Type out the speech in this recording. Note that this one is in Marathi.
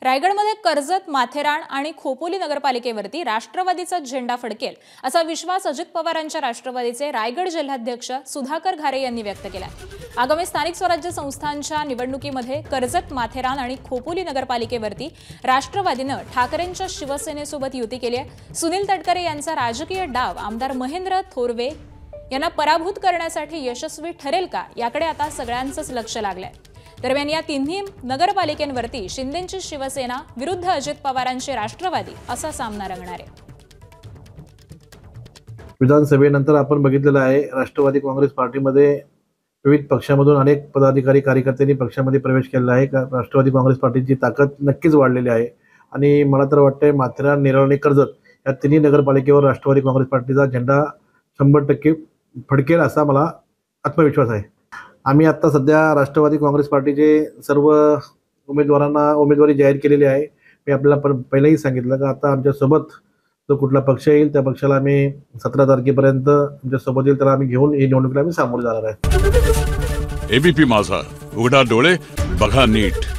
रायगडमध्ये कर्जत, माथेरान आणि खोपोली नगरपालिकेवरती राष्ट्रवादीचा झेंडा फडकेल असा विश्वास अजित पवारांच्या राष्ट्रवादीचे रायगड जिल्हाध्यक्ष सुधाकर घारे यांनी व्यक्त केला। आगामी स्थानिक स्वराज्य संस्थांच्या निवडणुकीमध्ये कर्जत, माथेरान आणि खोपोली नगरपालिकेवरती राष्ट्रवादीने ठाकरेंच्या शिवसेनेसोबत युती केली आहे। सुनील तटकरे यांचा राजकीय डाव आमदार महेंद्र थोरवे यांना पराभूत करण्यासाठी यशस्वी ठरेल का याकडे आता सगळ्यांचंच लक्ष लागलंय। दरम्यान या तिन्ही नगरपालिकेंवरती शिंदेंची शिवसेना विरुद्ध अजित पवारांचे राष्ट्रवादी असा सामना रंगणार आहे। विधानसभेनंतर आपण बघितलेलं आहे राष्ट्रवादी काँग्रेस पार्टीमध्ये विविध पक्षांमधून अनेक पदाधिकारी कार्यकर्त्यांनी पक्षामध्ये प्रवेश केलेला आहे। राष्ट्रवादी काँग्रेस पार्टीची ताकद नक्कीच वाढलेली आहे आणि मला तर वाटतंय माथेरान, नेरळ आणि कर्जत या तिन्ही नगरपालिकेवर राष्ट्रवादी काँग्रेस पार्टीचा झेंडा 100% फडकेल असा मला आत्मविश्वास आहे। आम्ही आता सध्या राष्ट्रवादी काँग्रेस पार्टीचे सर्व उमेदवारांना उमेदवारी जाहीर केलेली आहे। मी आपल्याला पहिलेही सांगितलं की आता आमच्यासोबत जो कुठला पक्ष येईल त्या पक्षाला आम्ही 17 तारखेपर्यंत आमच्यासोबत येईल तर आम्ही घेऊन ही निवडणुकीला आम्ही सामोरे जाणार आहे। एबीपी माझा, उघडा डोळे बघा नीट।